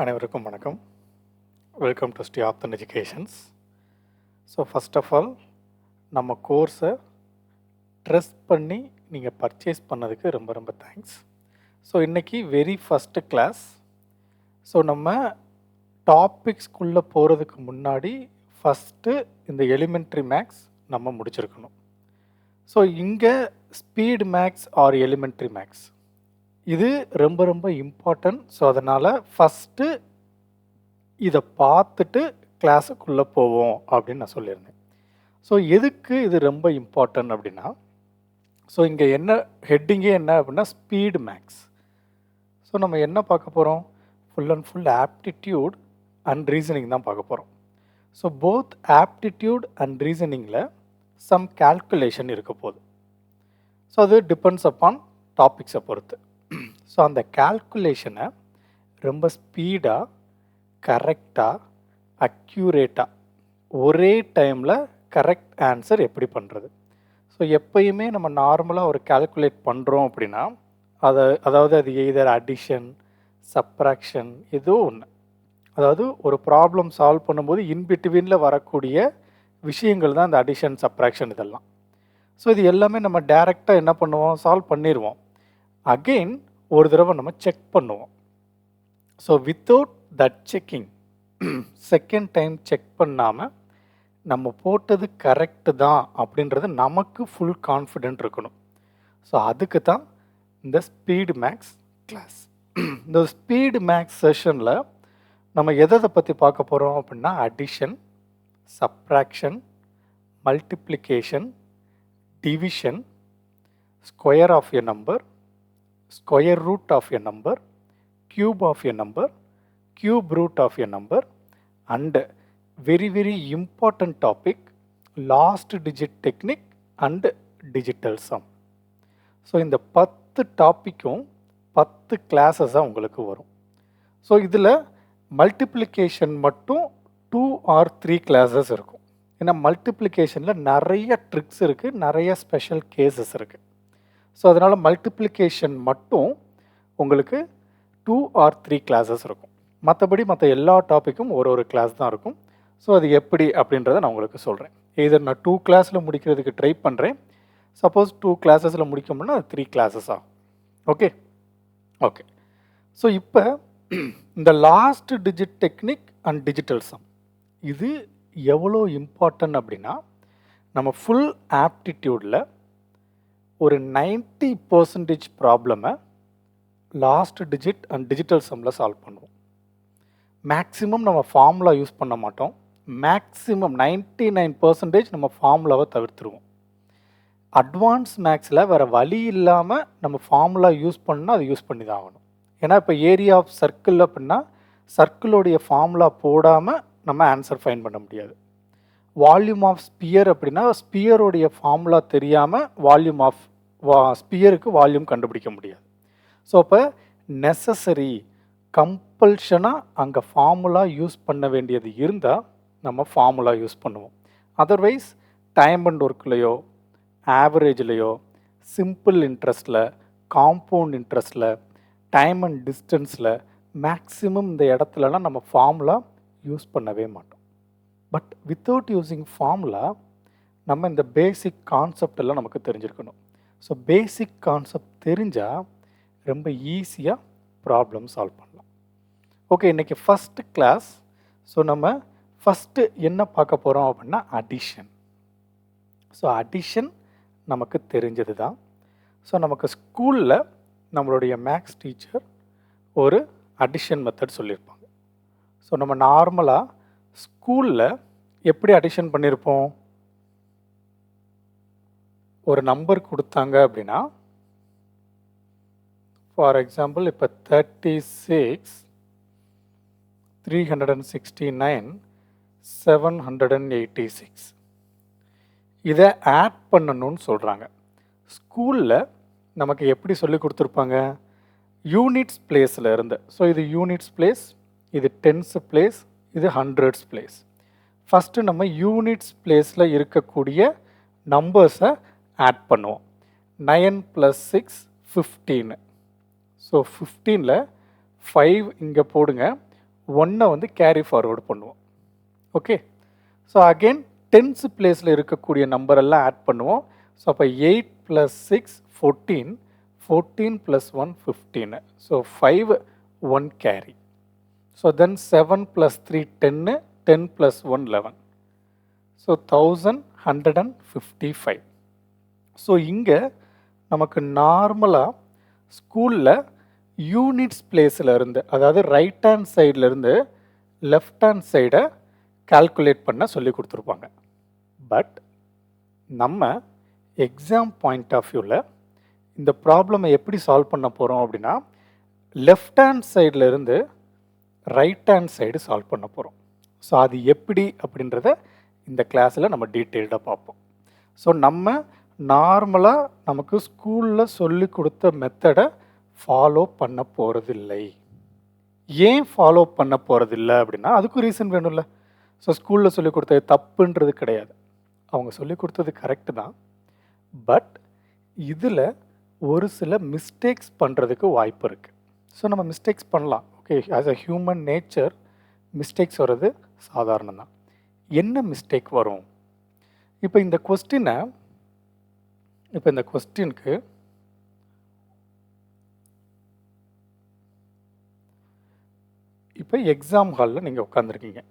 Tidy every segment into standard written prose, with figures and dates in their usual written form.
அனைவருக்கும் வணக்கம். Welcome to Sri Aapthan educations. So first of all நம்ம கோர்ஸை ட்ரஸ்ட் பண்ணி நீங்கள் பர்ச்சேஸ் பண்ணதுக்கு ரொம்ப ரொம்ப தேங்க்ஸ். ஸோ இன்றைக்கி வெரி ஃபஸ்ட்டு கிளாஸ். ஸோ நம்ம டாபிக்ஸ்குள்ளே போகிறதுக்கு முன்னாடி ஃபஸ்ட்டு இந்த எலிமெண்ட்ரி மேக்ஸ் நம்ம முடிச்சிருக்கணும். ஸோ இங்கே speed maths or elementary maths இது ரொம்ப ரொம்ப இம்பார்ட்டன்ட். ஸோ அதனால் ஃபஸ்ட்டு இதை பார்த்துட்டு கிளாஸுக்குள்ளே போவோம் அப்படின்னு நான் சொல்லியிருந்தேன். ஸோ எதுக்கு இது ரொம்ப இம்பார்ட்டன்ட் அப்படின்னா, ஸோ இங்கே என்ன ஹெட்டிங்கே என்ன அப்படின்னா ஸ்பீடு மேக்ஸ். ஸோ நம்ம என்ன பார்க்க போகிறோம்? Full and full aptitude and reasoning தான் பார்க்க போகிறோம். ஸோ போத் ஆப்டிடியூட் அண்ட் ரீசனிங்கில் சம் கால்குலேஷன் இருக்க போகுது. ஸோ அது டிபெண்ட்ஸ் அப்பான் டாபிக்ஸை பொறுத்து. ஸோ அந்த கால்குலேஷனை ரொம்ப ஸ்பீடாக, கரெக்டாக, அக்யூரேட்டாக ஒரே டைமில் கரெக்ட் ஆன்சர் எப்படி பண்ணுறது. ஸோ எப்பயுமே நம்ம நார்மலாக ஒரு கால்குலேட் பண்ணுறோம் அப்படின்னா அதாவது அது எய்தர் அடிஷன், சப்ராக்ஷன் ஏதோ ஒன்று. அதாவது ஒரு ப்ராப்ளம் சால்வ் பண்ணும்போது இன்பிட்வீனில் வரக்கூடிய விஷயங்கள் தான் இந்த அடிஷன், சப்ராக்ஷன் இதெல்லாம். ஸோ இது எல்லாமே நம்ம டைரெக்டாக என்ன பண்ணுவோம்? சால்வ் பண்ணிடுவோம். அகெயின் ஒரு தடவை நம்ம செக் பண்ணுவோம். So without that checking, second time check பண்ணாமல் நம்ம போட்டது கரெக்டு தான் அப்படின்றது நமக்கு ஃபுல் கான்ஃபிடென்ட் இருக்கணும். ஸோ அதுக்கு தான் இந்த ஸ்பீடு மேக்ஸ் கிளாஸ். இந்த ஸ்பீடு மேக்ஸ் செஷனில் நம்ம எதை பற்றி பார்க்க போகிறோம் அப்படின்னா addition, subtraction, multiplication, division, square of a number, square root of a number, cube of a number, cube root of a number, and very very important topic, last digit technique and digital sum. So இந்த 10 டாப்பிக்கும் 10 கிளாஸஸாக உங்களுக்கு வரும். So இதில் multiplication மட்டும் 2 or 3 classes இருக்கும். ஏன்னா மல்டிப்ளிகேஷனில் நிறைய tricks இருக்குது, நிறைய ஸ்பெஷல் கேசஸ் இருக்குது. ஸோ அதனால் மல்டிப்ளிகேஷன் மட்டும் உங்களுக்கு 2 or 3 கிளாஸஸ் இருக்கும். மற்றபடி மற்ற எல்லா டாப்பிக்கும் ஒரு கிளாஸ் தான் இருக்கும். ஸோ அது எப்படி அப்படின்றத நான் உங்களுக்கு சொல்கிறேன். இதர் நான் 2 கிளாஸில் முடிக்கிறதுக்கு ட்ரை பண்ணுறேன். சப்போஸ் 2 கிளாஸஸில் முடிக்கணும்னா அது 3 கிளாஸஸ் ஆகும். Okay okay. ஸோ இப்போ இந்த last digit technique and digital sum இது எவ்வளோ இம்பார்ட்டன்ட் அப்படின்னா, நம்ம ஃபுல் ஆப்டிடியூடில் ஒரு 90% ப்ராப்ளமை லாஸ்ட் டிஜிட் அண்ட் டிஜிட்டல் சம்மில் சால்வ் பண்ணுவோம். மேக்ஸிமம் நம்ம ஃபார்முலா யூஸ் பண்ண மாட்டோம். மேக்ஸிமம் 99% நம்ம ஃபார்முலாவை தவிர்த்துருவோம். அட்வான்ஸ் மேக்ஸில் வேறு வழி இல்லாமல் நம்ம ஃபார்முலா யூஸ் பண்ணால் அதை யூஸ் பண்ணி தான் ஆகணும். ஏன்னா இப்போ ஏரியா ஆஃப் சர்க்கிள் அப்படின்னா சர்க்கிளோடைய ஃபார்முலா போடாமல் நம்ம ஆன்சர் ஃபைண்ட் பண்ண முடியாது. வால்யூம் ஆஃப் ஸ்பியர் அப்படின்னா ஸ்பியருடைய ஃபார்முலா தெரியாமல் வால்யூம் ஆஃப் ஸ்பியருக்கு வால்யூம் கண்டுபிடிக்க முடியாது. ஸோ அப்போ நெசசரி கம்பல்ஷனாக அங்கே ஃபார்முலா யூஸ் பண்ண வேண்டியது இருந்தால் நம்ம ஃபார்முலா யூஸ் பண்ணுவோம். அதர்வைஸ் டைம் அண்ட் ஒர்க்லேயோ, ஆவரேஜ்லேயோ, சிம்பிள் இன்ட்ரெஸ்ட்டில், காம்பவுண்ட் இன்ட்ரெஸ்ட்டில், டைம் அண்ட் டிஸ்டன்ஸில் மேக்ஸிமம் இந்த இடத்துலலாம் நம்ம ஃபார்முலா யூஸ் பண்ணவே மாட்டோம். பட் வித்தவுட் யூஸிங் ஃபார்முலா நம்ம இந்த பேசிக் கான்செப்ட் எல்லாம் நமக்கு தெரிஞ்சிருக்கணும். ஸோ பேசிக் கான்செப்ட் தெரிஞ்சால் ரொம்ப ஈஸியாக ப்ராப்ளம் சால்வ் பண்ணலாம். ஓகே, இன்றைக்கி ஃபஸ்ட்டு கிளாஸ். ஸோ நம்ம ஃபஸ்ட்டு என்ன பார்க்க போகிறோம் அப்படின்னா அடிஷன். ஸோ அடிஷன் நமக்கு தெரிஞ்சது தான். ஸோ நமக்கு ஸ்கூலில் நம்மளுடைய மேக்ஸ் டீச்சர் ஒரு அடிஷன் மெத்தட் சொல்லியிருப்பாங்க. ஸோ நம்ம நார்மலாக ஸ்கூலில் எப்படி அடிஷன் பண்ணியிருப்போம்? ஒரு நம்பர் கொடுத்தாங்க அப்படின்னா, ஃபார் எக்ஸாம்பிள் இப்போ 36, 369, 786 இதை ஆட் பண்ணணும்னு சொல்கிறாங்க. ஸ்கூலில் நமக்கு எப்படி சொல்லி கொடுத்துருப்பாங்க? யூனிட்ஸ் பிளேஸில் இருந்து. ஸோ இது யூனிட்ஸ் பிளேஸ், இது டென்ஸ் பிளேஸ், இது ஹண்ட்ரட்ஸ் பிளேஸ். ஃபஸ்ட்டு நம்ம யூனிட்ஸ் பிளேஸில் இருக்கக்கூடிய நம்பர்ஸை ஆட் பண்ணுவோம். 9 + 6 15. ஸோ 15ல் 5 இங்கே போடுங்க, 1 வந்து கேரி ஃபார்வர்டு பண்ணுவோம். ஓகே, ஸோ அகெயின் டென்ஸ் பிளேஸில் இருக்கக்கூடிய நம்பர் எல்லாம் ஆட் பண்ணுவோம். ஸோ அப்போ 8 + 6 14, 14 + 1 15. So 5 1 carry. So then 7 + 3 10, 10 + 1 11. So 1155. So இங்கே நமக்கு நார்மலாக ஸ்கூலில் யூனிட்ஸ் பிளேஸில் இருந்து, அதாவது ரைட் ஹேண்ட் சைட்லேருந்து லெஃப்ட் ஹேண்ட் சைடை கால்குலேட் பண்ண சொல்லி கொடுத்துருப்பாங்க. பட் நம்ம எக்ஸாம் பாயிண்ட் ஆஃப் வியூவில் இந்த ப்ராப்ளமை எப்படி சால்வ் பண்ண போகிறோம் அப்படின்னா, லெஃப்ட் ஹேண்ட் சைடில் இருந்து ரைட் ஹேண்ட் சைடு சால்வ் பண்ண போகிறோம். ஸோ அது எப்படி அப்படின்றத இந்த கிளாஸில் நம்ம டீட்டெயில்டாக பார்ப்போம். ஸோ நம்ம நார்மலாக நமக்கு ஸ்கூலில் சொல்லி கொடுத்த மெத்தடை ஃபாலோ பண்ண போகிறதில்லை. ஏன் ஃபாலோ பண்ண போகிறதில்ல அப்படின்னா, அதுக்கும் ரீசன் வேணும்ல. ஸோ ஸ்கூலில் சொல்லி கொடுத்தது தப்புன்றது கிடையாது, அவங்க சொல்லி கொடுத்தது கரெக்டு தான். பட் இதில் ஒரு சில மிஸ்டேக்ஸ் பண்ணுறதுக்கு வாய்ப்பு இருக்குது. ஸோ நம்ம மிஸ்டேக்ஸ் பண்ணலாம். Okay, as a human nature mistakes வர்றது சாதாரணம் தான். என்ன மிஸ்டேக் வரும்? இப்போ இந்த கொஸ்டினுக்கு இப்போ எக்ஸாம் ஹாலில் நீங்கள் உட்காந்துருக்கீங்க.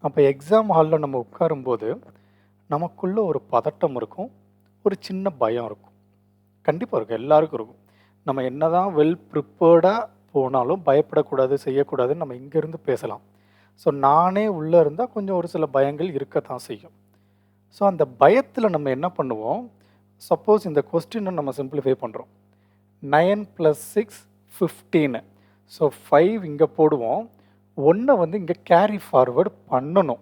அப்போ எக்ஸாம் ஹாலில் நம்ம உட்காரும்போது நமக்குள்ளே ஒரு பதட்டம் இருக்கும், ஒரு சின்ன பயம் இருக்கும். கண்டிப்பாக இருக்கும், எல்லாருக்கும் இருக்கும். நம்ம என்ன தான் வெல் ப்ரிப்பேர்டாக போனாலும் பயப்படக்கூடாது, செய்யக்கூடாதுன்னு நம்ம இங்கேருந்து பேசலாம். ஸோ நானே உள்ளே இருந்தால் கொஞ்சம் ஒரு சில பயங்கள் இருக்கத்தான் செய்யும். ஸோ அந்த பயத்தில் நம்ம என்ன பண்ணுவோம், சப்போஸ் இந்த கொஸ்டினை நம்ம சிம்பிளிஃபை பண்ணுறோம். 9 + 6 15. ஸோ 5 இங்கே போடுவோம், 1 வந்து இங்கே கேரி ஃபார்வர்டு பண்ணணும்.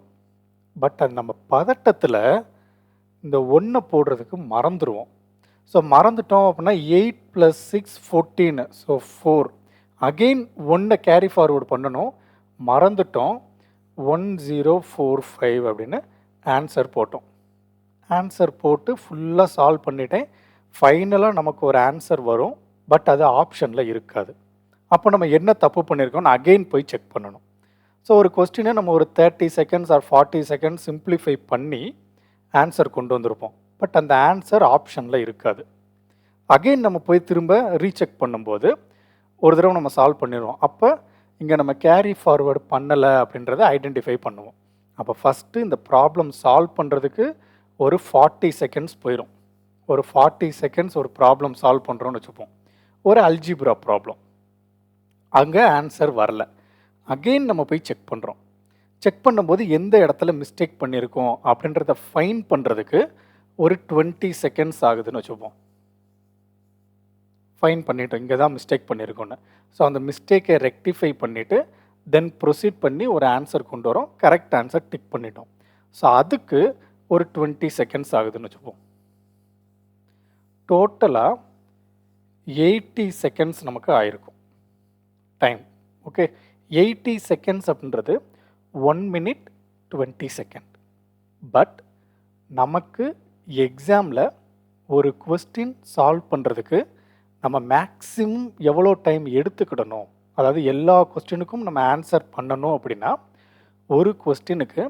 பட் அது நம்ம பதட்டத்தில் இந்த 1 போடுறதுக்கு மறந்துடுவோம். ஸோ மறந்துட்டோம் அப்படின்னா 8 + 6 14. ஸோ 4 அகெயின் 1 கேரி ஃபார்வர்டு பண்ணணும், மறந்துட்டோம். 1045 அப்படின்னு ஆன்சர் போட்டோம். ஆன்சர் போட்டு ஃபுல்லாக சால்வ் பண்ணிட்டேன். ஃபைனலாக நமக்கு ஒரு ஆன்சர் வரும், பட் அது ஆப்ஷனில் இருக்காது. அப்போ நம்ம என்ன தப்பு பண்ணியிருக்கோம்னு அகெயின் போய் செக் பண்ணணும். ஸோ ஒரு கொஸ்டினை நம்ம ஒரு 30 செகண்ட்ஸ் ஆர் 40 செகண்ட்ஸ் சிம்பிளிஃபை பண்ணி ஆன்சர் கொண்டு வந்திருப்போம். பட் அந்த ஆன்சர் ஆப்ஷனில் இருக்காது. அகெயின் நம்ம போய் திரும்ப ரீசெக் பண்ணும்போது ஒரு தடவை நம்ம சால்வ் பண்ணிடுவோம். அப்போ இங்கே நம்ம கேரி ஃபார்வர்டு பண்ணலை அப்படின்றத ஐடென்டிஃபை பண்ணுவோம். அப்போ ஃபஸ்ட்டு இந்த ப்ராப்ளம் சால்வ் பண்ணுறதுக்கு ஒரு 40 செகண்ட்ஸ் போயிடும். ஒரு 40 செகண்ட்ஸ் ஒரு ப்ராப்ளம் சால்வ் பண்ணுறோன்னு வச்சுப்போம். ஒரு அல்ஜிப்ரா ப்ராப்ளம், அங்கே ஆன்சர் வரல. அகெயின் நம்ம போய் செக் பண்ணுறோம். செக் பண்ணும்போது எந்த இடத்துல மிஸ்டேக் பண்ணியிருக்கோம் அப்படின்றத ஃபைன் பண்ணுறதுக்கு ஒரு 20 செகண்ட்ஸ் ஆகுதுன்னு வச்சுப்போம். ஃபைன் பண்ணிட்டோம், இங்கே தான் மிஸ்டேக் பண்ணியிருக்கோன்னு. ஸோ அந்த மிஸ்டேக்கை ரெக்டிஃபை பண்ணிவிட்டு தென் ப்ரொசீட் பண்ணி ஒரு ஆன்சர் கொண்டு வரோம். கரெக்ட் ஆன்சர் டிக் பண்ணிட்டோம். ஸோ அதுக்கு ஒரு 20 செகண்ட்ஸ் ஆகுதுன்னு வச்சுப்போம். டோட்டலாக 80 செகண்ட்ஸ் நமக்கு ஆயிருக்கும் டைம். ஓகே, 80 செகண்ட்ஸ் அப்படின்றது 1 minute 20 செகண்ட். பட் நமக்கு எக்ஸாமில் ஒரு கொஸ்டின் சால்வ் பண்ணுறதுக்கு நம்ம மேக்ஸிமம் எவ்வளோ டைம் எடுத்துக்கிடணும், அதாவது எல்லா கொஸ்டினுக்கும் நம்ம ஆன்சர் பண்ணணும் அப்படின்னா ஒரு கொஸ்டினுக்கு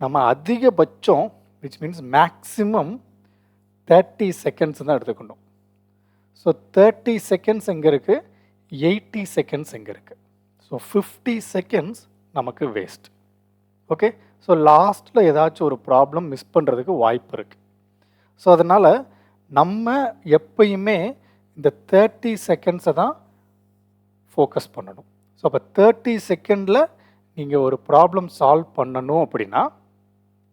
நம்ம அதிகபட்சம் விச் மீன்ஸ் மேக்ஸிமம் 30 செகண்ட்ஸ் தான் எடுத்துக்கணும். ஸோ 30 செகண்ட்ஸ் எங்கே இருக்குது, 80 செகண்ட்ஸ் எங்கே இருக்குது. ஸோ 50 செகண்ட்ஸ் நமக்கு வேஸ்ட். ஓகே, ஸோ லாஸ்ட்டில் ஏதாச்சும் ஒரு ப்ராப்ளம் மிஸ் பண்ணுறதுக்கு வாய்ப்பு இருக்குது. ஸோ அதனால் நம்ம எப்பயுமே இந்த 30 செகண்ட்ஸை தான் ஃபோக்கஸ் பண்ணணும். ஸோ அப்போ 30 செகண்டில் நீங்கள் ஒரு ப்ராப்ளம் சால்வ் பண்ணணும் அப்படின்னா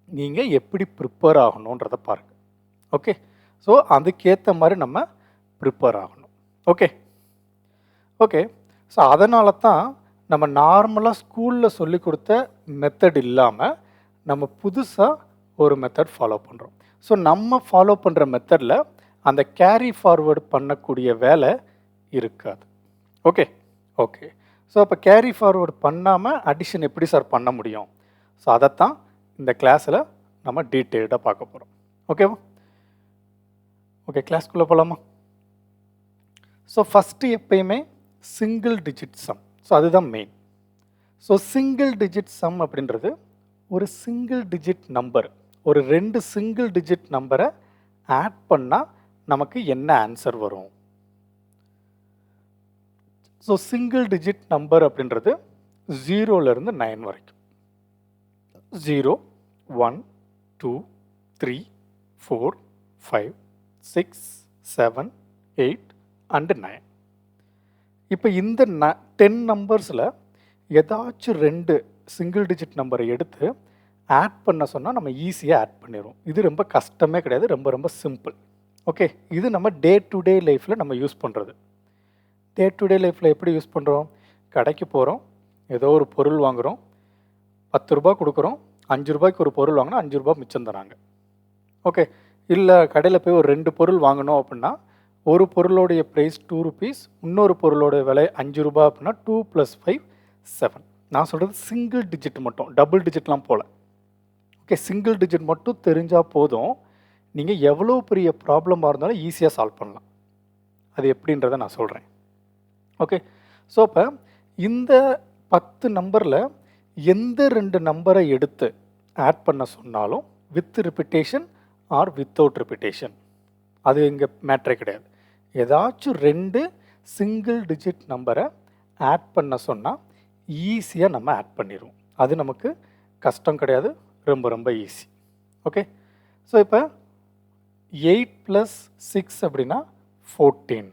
நீங்கள் எப்படி ப்ரிப்பேர் ஆகணுன்றதை பாருங்கள். ஓகே, ஸோ அதுக்கேற்ற மாதிரி நம்ம ப்ரிப்பேர் ஆகணும். ஓகே ஓகே ஸோ அதனால தான் நம்ம நார்மலாக ஸ்கூலில் சொல்லி கொடுத்த மெத்தட் இல்லாமல் நம்ம புதுசாக ஒரு மெத்தட் ஃபாலோ பண்ணுறோம். ஸோ நம்ம ஃபாலோ பண்ணுற மெத்தடில் அந்த கேரி ஃபார்வர்டு பண்ணக்கூடிய வேலை இருக்காது. ஓகே ஓகே ஸோ அப்போ கேரி ஃபார்வர்டு பண்ணாமல் அடிஷன் எப்படி சார் பண்ண முடியும்? ஸோ அதைத்தான் இந்த கிளாஸில் நம்ம டீட்டெயில்டாக பார்க்க போகிறோம். ஓகேவா? ஓகே, கிளாஸ்க்குள்ளே போகலாமா? ஸோ ஃபஸ்ட்டு எப்பயுமே சிங்கிள் டிஜிட் சம். ஸோ அதுதான் main. So single digit sum அப்படின்றது ஒரு சிங்கிள் டிஜிட் நம்பர், ஒரு 2 சிங்கிள் டிஜிட் நம்பரை ஆட் பண்ணால் நமக்கு என்ன ஆன்சர் வரும். ஸோ சிங்கிள் டிஜிட் நம்பர் அப்படின்றது 0லேருந்து 9 வரைக்கும். 0, 1, 2, 3, 4, 5, 6, 7, 8 and 9. இப்போ இந்த 10 நம்பர்ஸில் ஏதாச்சும் 2 சிங்கிள் டிஜிட் நம்பரை எடுத்து ஆட் பண்ண சொன்னால் நம்ம ஈஸியாக ஆட் பண்ணிடுவோம். இது ரொம்ப கஷ்டமே கிடையாது, ரொம்ப ரொம்ப சிம்பிள். ஓகே, இது நம்ம டே டு டே லைஃப்பில் நம்ம யூஸ் பண்ணுறது. டே டு டே லைஃப்பில் எப்படி யூஸ் பண்ணுறோம்? கடைக்கு போகிறோம், ஏதோ ஒரு பொருள் வாங்குகிறோம், 10 ரூபா கொடுக்குறோம், 5 ரூபாய்க்கு ஒரு பொருள் வாங்கினா 5 ரூபா மிச்சம் தராங்க. ஓகே, இல்லை கடையில் போய் ஒரு 2 பொருள் வாங்கணும் அப்படின்னா ஒரு பொருளோடைய ப்ரைஸ் 2 rupees, இன்னொரு பொருளோட விலை 5 ரூபா அப்படின்னா 2 + 5 7. நான் சொல்கிறது சிங்கிள் டிஜிட் மட்டும், டபுள் டிஜிட்லாம் போகல. ஓகே, சிங்கிள் டிஜிட் மட்டும் தெரிஞ்சால் போதும், நீங்கள் எவ்வளோ பெரிய ப்ராப்ளமாக இருந்தாலும் ஈஸியாக சால்வ் பண்ணலாம். அது எப்படின்றத நான் சொல்கிறேன். ஓகே, ஸோ இப்போ இந்த 10 நம்பரில் எந்த 2 நம்பரை எடுத்து ஆட் பண்ண சொன்னாலும் with repetition or without repetition, அது இங்கே மேட்ரே கிடையாது. ஏதாச்சும் 2 சிங்கிள் டிஜிட் நம்பரை ஆட் பண்ண சொன்னால் ஈஸியாக நம்ம ஆட் பண்ணிடுவோம். அது நமக்கு கஷ்டம் கிடையாது, ரொம்ப ரொம்ப ஈஸி. ஓகே, ஸோ இப்போ 8 + 6 அப்படின்னா 14,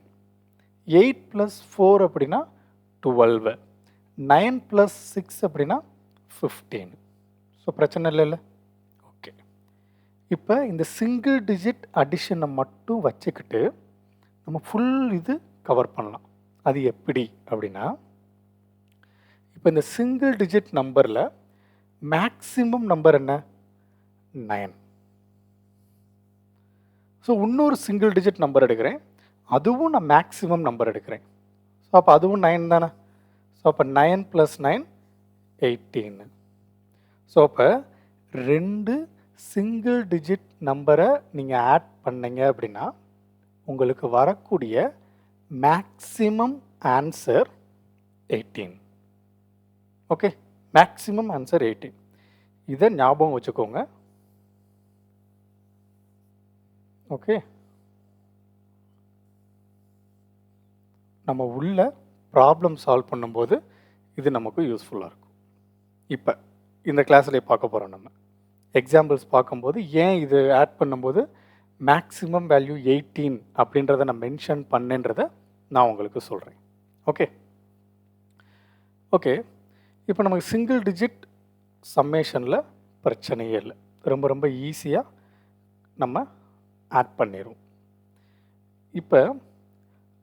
8 + 4 அப்படின்னா 12, 9 + 6 அப்படின்னா 15. ஸோ பிரச்சனை இல்லைல்ல? ஓகே, இப்போ இந்த சிங்கிள் டிஜிட் அடிஷனை மட்டும் வச்சுக்கிட்டு நம்ம ஃபுல் இது கவர் பண்ணலாம். அது எப்படி அப்படின்னா, இப்போ இந்த சிங்கிள் டிஜிட் நம்பரில் மேக்ஸிமம் நம்பர் என்ன? 9. ஸோ இன்னொரு சிங்கிள் டிஜிட் நம்பர் எடுக்கிறேன், அதுவும் நான் மேக்ஸிமம் நம்பர் எடுக்கிறேன். ஸோ அப்போ அதுவும் 9 தானே. ஸோ அப்போ 9 + 9 18. ஸோ அப்போ 2 சிங்கிள் டிஜிட் நம்பரை நீங்கள் ஆட் பண்ணீங்க அப்படின்னா உங்களுக்கு வரக்கூடிய maximum answer 18. Okay, maximum answer 18. இதை ஞாபகம் வச்சுக்கோங்க. ஓகே, நம்ம உள்ள ப்ராப்ளம் சால்வ் பண்ணும்போது இது நமக்கு யூஸ்ஃபுல்லாக இருக்கும். இப்போ இந்த கிளாஸில் பார்க்க போகிறோம். நம்ம எக்ஸாம்பிள்ஸ் பார்க்கும்போது ஏன் இது ஆட் பண்ணும்போது மேக்ஸிமம் வேல்யூ 18 அப்படின்றத நான் மென்ஷன் பண்ணேன்றதை நான் உங்களுக்கு சொல்கிறேன். ஓகே ஓகே இப்போ நமக்கு சிங்கிள் டிஜிட் சம்மேஷனில் பிரச்சனையே இல்லை, ரொம்ப ரொம்ப ஈஸியாக நம்ம ஆட் பண்ணிடுவோம். இப்போ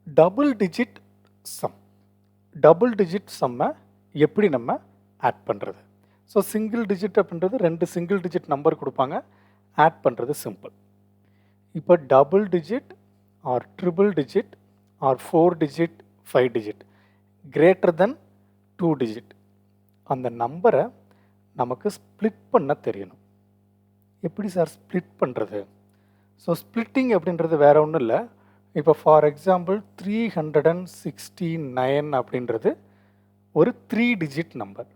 டபுள் டிஜிட் சம்மை எப்படி நம்ம ஆட் பண்ணுறது? ஸோ சிங்கிள் டிஜிட் அப்படின்றது 2 சிங்கிள் டிஜிட் நம்பர் கொடுப்பாங்க, ஆட் பண்ணுறது சிம்பிள். இப்போ double digit R triple digit R 4 digit 5 digit greater than 2 digit அந்த நம்பரை நமக்கு ஸ்ப்ளிட் பண்ண தெரியணும். எப்படி சார் ஸ்ப்ளிட் பண்ணுறது? ஸோ ஸ்ப்ளிட்டிங் அப்படின்றது வேறு ஒன்றும் இல்லை. இப்போ ஃபார் எக்ஸாம்பிள் 369 அப்படின்றது ஒரு 3 டிஜிட் நம்பர்.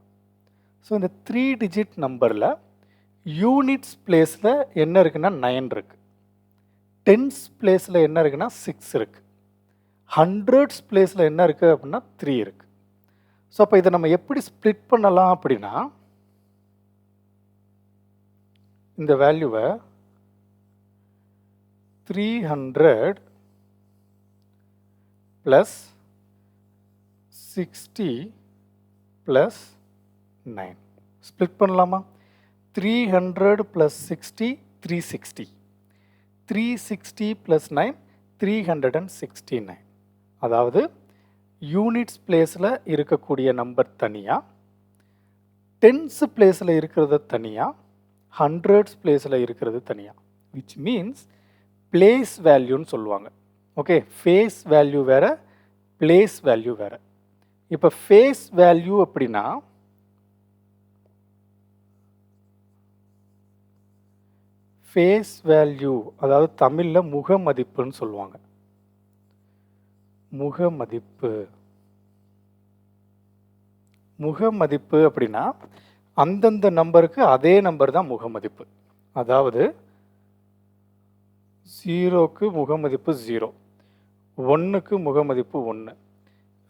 ஸோ இந்த 3 டிஜிட் நம்பரில் யூனிட்ஸ் பிளேஸில் என்ன இருக்குன்னா 9 இருக்குது, டென்ஸ் பிளேஸில் என்ன இருக்குன்னா 6 இருக்குது, ஹண்ட்ரட்ஸ் பிளேஸில் என்ன இருக்குது அப்படின்னா 3 இருக்குது. ஸோ அப்போ இதை நம்ம எப்படி ஸ்ப்ளிட் பண்ணலாம் அப்படின்னா, இந்த வேல்யூவை 300 + 60 + 9 ஸ்ப்ளிட் பண்ணலாமா? 300 + 60 360, 360 + 9 369. அதாவது யூனிட்ஸ் பிளேஸில் இருக்கக்கூடிய நம்பர் தனியாக, டென்ஸ் பிளேஸில் இருக்கிறது தனியாக, ஹண்ட்ரட்ஸ் பிளேஸில் இருக்கிறது தனியாக. விச் மீன்ஸ் பிளேஸ் வேல்யூன்னு சொல்லுவாங்க. ஓகே, ஃபேஸ் வேல்யூ வேறு, பிளேஸ் வேல்யூ வேறு. இப்போ ஃபேஸ் வேல்யூ அப்படின்னா ஃபேஸ் வேல்யூ அதாவது தமிழில் முகமதிப்புன்னு சொல்லுவாங்க. முகமதிப்பு. முகமதிப்பு அப்படின்னா அந்தந்த நம்பருக்கு அதே நம்பர் தான் முகமதிப்பு. அதாவது 0க்கு முகமதிப்பு 0, 1க்கு முகமதிப்பு 1,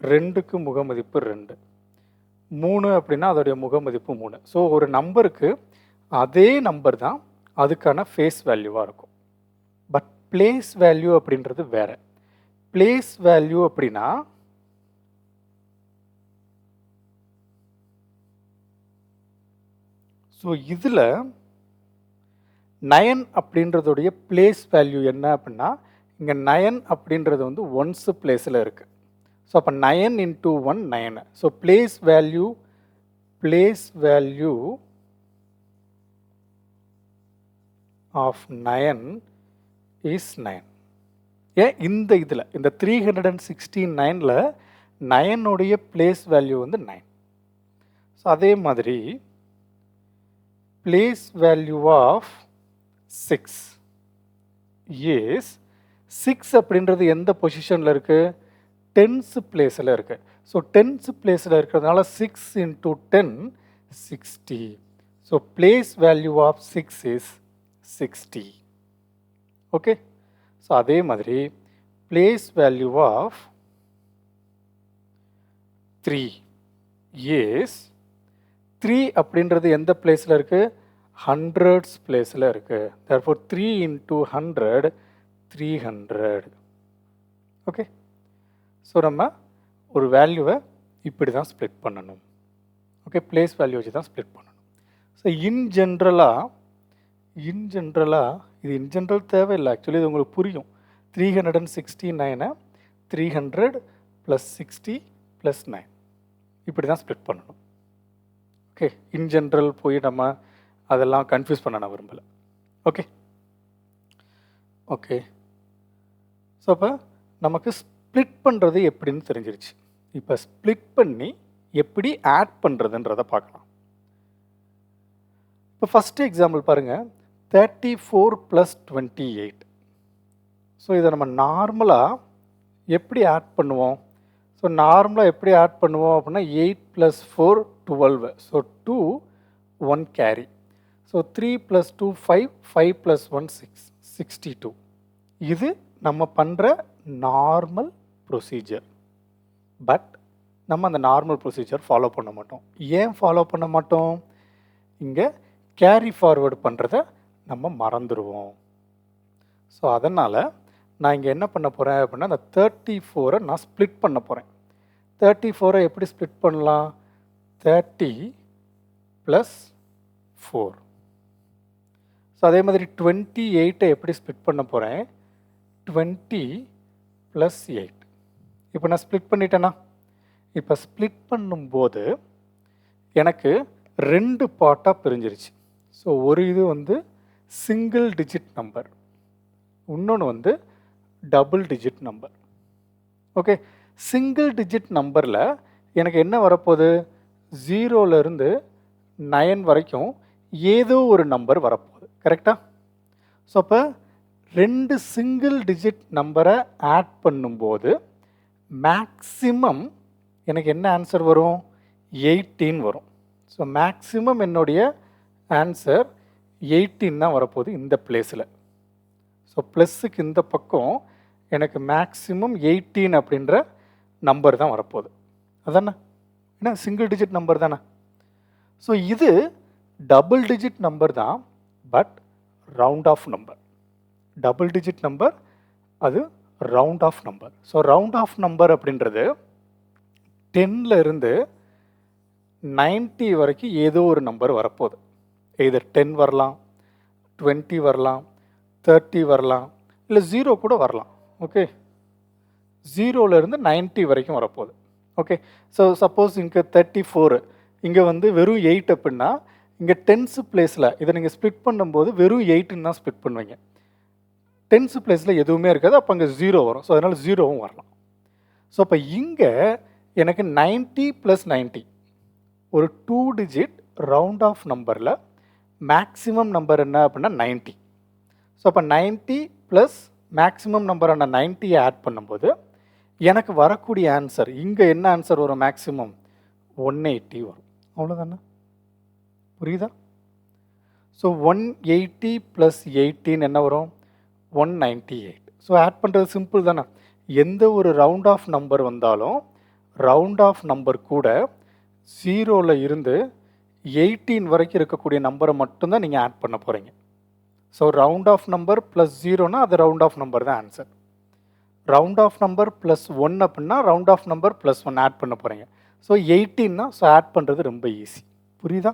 2க்கு முகமதிப்பு 2, 3 அப்படின்னா அதோடைய முகமதிப்பு 3. ஸோ ஒரு நம்பருக்கு அதே நம்பர் தான் அதுக்கான ஃபேஸ் வேல்யூவாக இருக்கும். பட் பிளேஸ் வேல்யூ அப்படின்றது வேற. பிளேஸ் வேல்யூ அப்படின்னா ஸோ இதில் 9 அப்படின்றதுடைய பிளேஸ் வேல்யூ என்ன அப்படின்னா இங்கே 9 அப்படின்றது வந்து ஒன்ஸ் பிளேஸில் இருக்குது. ஸோ அப்போ 9 into 1 9. So place value of 9 is 9. ஏன் இந்த இதில் இந்த 369ல் 9உடைய பிளேஸ் வேல்யூ வந்து 9. ஸோ அதே மாதிரி place value of 6 is 6 அப்படின்றது எந்த பொசிஷனில் இருக்குது? 10th பிளேஸில் இருக்குது. ஸோ 10th பிளேஸில் இருக்கிறதுனால 6 into 10 60. So place value of 6 is 60. Okay. So அதே மாதிரி place value of 3 is 3 அப்படின்றது எந்த பிளேஸில் இருக்குது? 100th பிளேஸில் இருக்குது. therefore 3 into 100 300. ஓகே. ஸோ நம்ம ஒரு வேல்யூவை இப்படி தான் ஸ்ப்ளிட் பண்ணணும். ஓகே, பிளேஸ் வேல்யூ வச்சு தான் ஸ்ப்ளிட் பண்ணணும். ஸோ இன் ஜென்ரலாக இது இன் ஜென்ரல் தேவையில்லை. ஆக்சுவலி இது உங்களுக்கு புரியும். 369 300 + 60 + 9 இப்படி தான் ஸ்ப்ளிட் பண்ணணும். ஓகே, இன் ஜென்ரல் போய் நம்ம அதெல்லாம் கன்ஃபியூஸ் பண்ண நான் விரும்பலை. ஓகே. ஸோ அப்போ நமக்கு ஸ்ப்ளிட் பண்ணுறது எப்படின்னு தெரிஞ்சிருச்சு. இப்போ ஸ்ப்ளிட் பண்ணி எப்படி ஆட் பண்ணுறதுன்றதை பார்க்கலாம். இப்போ ஃபஸ்ட்டு எக்ஸாம்பிள் பாருங்கள், 34 + 28. ஸோ இதை நம்ம நார்மலாக எப்படி ஆட் பண்ணுவோம்? ஸோ நார்மலாக எப்படி ஆட் பண்ணுவோம் அப்படின்னா 8 + 4 12. So 2 1 carry. ஸோ 3 + 2 5 5 + 1 6 62. இது நம்ம பண்ணுற நார்மல் ப்ரொசீஜர். பட் நம்ம அந்த நார்மல் ப்ரொசீஜர் ஃபாலோ பண்ண மாட்டோம். ஏன் ஃபாலோ பண்ண மாட்டோம்? இங்கே கேரி ஃபார்வர்டு பண்ணுறத நம்ம மறந்துடுவோம். ஸோ அதனால் நான் இங்கே என்ன பண்ண போகிறேன் அப்படின்னா அந்த 34 நான் ஸ்ப்ளிட் பண்ண போகிறேன். 34 எப்படி ஸ்ப்ளிட் பண்ணலாம்? 30 + 4. ஸோ அதே மாதிரி 28 எப்படி ஸ்ப்ளிட் பண்ண போகிறேன்? 20 + 8. இப்போ நான் ஸ்ப்ளிட் பண்ணிட்டேன்னா, இப்போ ஸ்ப்ளிட் பண்ணும்போது எனக்கு 2 பார்ட்டாக பிரிஞ்சிருச்சு. ஸோ ஒரு இது வந்து சிங்கிள் டிஜிட் நம்பர், இன்னொன்று வந்து double digit number. Okay, single digit நம்பரில் எனக்கு என்ன வரப்போகுது? 0லேருந்து 9 வரைக்கும் ஏதோ ஒரு நம்பர் வரப்போகுது. கரெக்டாக? ஸோ அப்போ 2 சிங்கிள் டிஜிட் நம்பரை ஆட் பண்ணும்போது மேக்ஸிமம் எனக்கு என்ன ஆன்சர் வரும்? 18 வரும். ஸோ மேக்ஸிமம் என்னுடைய ஆன்சர் 18 தான் வரப்போகுது இந்த பிளேஸில். ஸோ ப்ளஸ்ஸுக்கு இந்த பக்கம் எனக்கு மேக்ஸிமம் 18 அப்படின்ற நம்பர் தான் வரப்போகுது. அதானே? ஏன்னா சிங்கிள் டிஜிட் நம்பர் தானே. ஸோ இது டபுள் டிஜிட் நம்பர் தான், but round off number. Double digit number அது round off number. So round off number அப்படின்றது 10லேருந்து 90 வரைக்கும் ஏதோ ஒரு நம்பர் வரப்போகுது. எய்தர் 10 வரலாம், 20 வரலாம், 30 வரலாம், இல்லை 0 கூட வரலாம். ஓகே, 0லேருந்து 90 வரைக்கும் வரப்போகுது. ஓகே, ஸோ சப்போஸ் இங்கே 34 இங்கே வந்து வெறும் 8 அப்படின்னா இங்கே 10th பிளேஸில் இதை நீங்கள் ஸ்ப்ளிட் பண்ணும்போது வெறும் 8ன்னு தான் ஸ்ப்ளிட் பண்ணுவீங்க. 10th பிளேஸில் எதுவுமே இருக்காது, அப்போ அங்கே 0 வரும். ஸோ அதனால் 0வும் வரலாம். ஸோ அப்போ இங்கே எனக்கு 90 + 90 ஒரு 2 டிஜிட் ரவுண்ட் ஆஃப் நம்பரில் மேக்ஸிமம் நம்பர் என்ன அப்படின்னா 90. ஸோ அப்போ 90 ப்ளஸ் மேக்ஸிமம் நம்பரான 90 ஆட் பண்ணும்போது எனக்கு வரக்கூடிய ஆன்சர் இங்கே என்ன ஆன்சர் வரும்? மேக்ஸிமம் 180 வரும். அவ்வளோதானே? புரியுதா? ஸோ 180 ப்ளஸ் 18 என்ன வரும்? 198. ஸோ ஆட் பண்ணுறது சிம்பிள் தானே. எந்த ஒரு ரவுண்ட் ஆஃப் நம்பர் வந்தாலும் ரவுண்ட் ஆஃப் நம்பர் கூட 0ல் இருந்து 18 வரைக்கும் இருக்கக்கூடிய நம்பரை மட்டும்தான் நீங்கள் ஆட் பண்ண போகிறீங்க. So round off number plus 0னா அது ரவுண்ட் ஆஃப் நம்பர் தான் answer. Round off number plus 1 அப்படின்னா round off number plus 1 add பண்ண போகிறீங்க. ஸோ 18னா ஸோ ஆட் பண்ணுறது ரொம்ப ஈஸி. புரியுதா?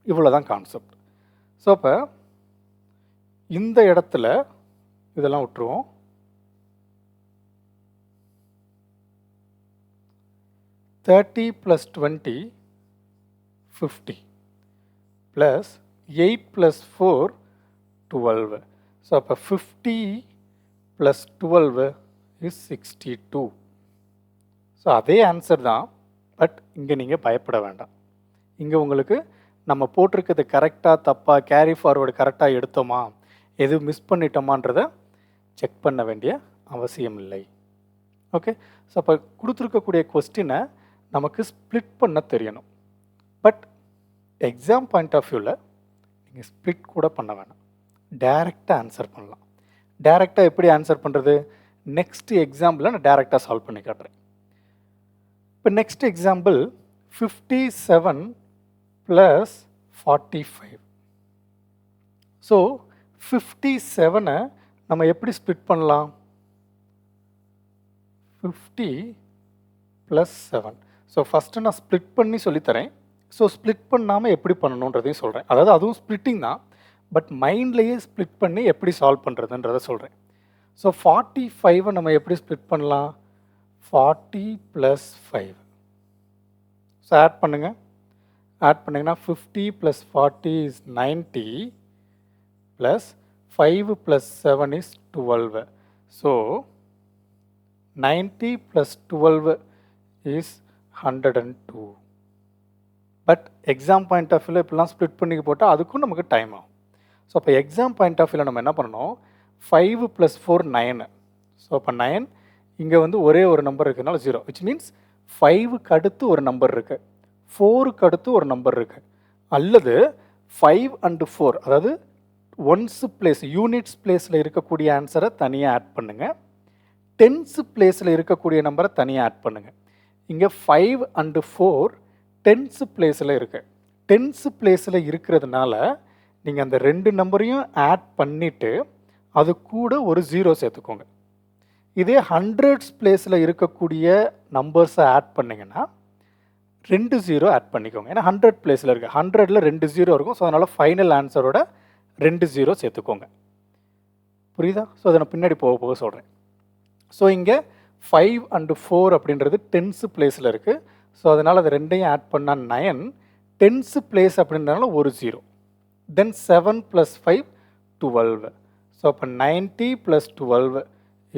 இவ்வளோ தான் கான்செப்ட். ஸோ அப்போ இந்த இடத்துல இதெல்லாம் விட்டுருவோம். $30 + 20 50 + 8 + 4 12. ஸோ அப்போ 50 + 12 is 62. ஸோ அதே ஆன்சர் தான். பட் இங்கே நீங்கள் பயப்பட வேண்டாம். இங்கே உங்களுக்கு நம்ம போட்டிருக்கிறது கரெக்டாக தப்பாக கேரி ஃபார்வர்டு கரெக்டாக எடுத்தோமா எதுவும் மிஸ் பண்ணிட்டோமான்றதை செக் பண்ண வேண்டிய அவசியம் இல்லை. ஓகே. ஸோ அப்போ கொடுத்துருக்கக்கூடிய கொஸ்டினை நமக்கு ஸ்ப்ளிட் பண்ண தெரியணும். பட் எக்ஸாம் பாயிண்ட் ஆஃப் வியூவில் நீங்கள் ஸ்ப்ளிட் கூட பண்ண வேணாம், டைரெக்டாக ஆன்சர் பண்ணலாம். டைரெக்டாக எப்படி ஆன்சர் பண்ணுறது? நெக்ஸ்ட் எக்ஸாம்பிளை நான் டைரெக்டாக சால்வ் பண்ணி காட்டுறேன். இப்போ நெக்ஸ்ட் எக்ஸாம்பிள் 57 + 45. ஸோ 57-ஐ நம்ம எப்படி ஸ்ப்ளிட் பண்ணலாம்? 50 + 7. ஸோ ஃபஸ்ட்டு நான் ஸ்ப்ளிட் பண்ணி சொல்லித்தரேன். ஸோ ஸ்ப்ளிட் பண்ணாமல் எப்படி பண்ணணுன்றதையும் சொல்கிறேன். அதாவது அதுவும் ஸ்ப்ளிட்டிங் தான், பட் மைண்ட்லேயே ஸ்ப்ளிட் பண்ணி எப்படி சால்வ் பண்ணுறதுன்றதை சொல்கிறேன். ஸோ 45-ஐ நம்ம எப்படி ஸ்ப்ளிட் பண்ணலாம்? 40 + 5. ஸோ ஆட் பண்ணுங்கள். ஆட் பண்ணிங்கன்னா 50 + 40 is 90 + 5 + 7 is 12. So 90 + 12 is 102. But exam point of வியூவில் இப்படிலாம் ஸ்ப்ளிட் பண்ணி போட்டால் அதுக்கும் நமக்கு டைம் ஆகும். ஸோ அப்போ எக்ஸாம் பாயிண்ட் ஆஃப் வியூவில் நம்ம என்ன பண்ணணும்? 5 + 4 9. ஸோ அப்போ 9 இங்கே வந்து ஒரே ஒரு நம்பர் இருக்கிறதுனால 0, விச் மீன்ஸ் 5க்கு அடுத்து ஒரு நம்பர் இருக்குது, 4க்கு அடுத்து ஒரு நம்பர் இருக்குது. அல்லது 5 and 4 அதாவது ஒன்ஸ் பிளேஸ் யூனிட்ஸ் பிளேஸில் இருக்கக்கூடிய ஆன்சரை தனியாக ஆட் பண்ணுங்கள், டென்ஸ் பிளேஸில் இருக்கக்கூடிய நம்பரை தனியாக ஆட் பண்ணுங்கள். இங்கே 5 and 4 டென்ஸ் பிளேஸில் இருக்குது. டென்ஸ் பிளேஸில் இருக்கிறதுனால நீங்கள் அந்த ரெண்டு நம்பரையும் ஆட் பண்ணிவிட்டு அது கூட ஒரு 0 சேர்த்துக்கோங்க. இதே ஹண்ட்ரட்ஸ் பிளேஸில் இருக்கக்கூடிய நம்பர்ஸை ஆட் பண்ணிங்கன்னா 2 0 ஆட் பண்ணிக்கோங்க. ஏன்னா 100 பிளேஸில் இருக்குது, 100ல் 2 0 இருக்கும். ஸோ அதனால் ஃபைனல் ஆன்சரோட 2 0 சேர்த்துக்கோங்க. புரியுதா? ஸோ அதை நான் பின்னாடி போக போக சொல்கிறேன். ஸோ இங்கே 5 and 4 அப்படின்றது டென்ஸ் பிளேஸில் இருக்குது. ஸோ அதனால் அது ரெண்டையும் ஆட் பண்ணால் 9, டென்ஸ் பிளேஸ் அப்படின்றனால ஒரு 0. தென் 7 + 5 12. ஸோ அப்போ 90 + 12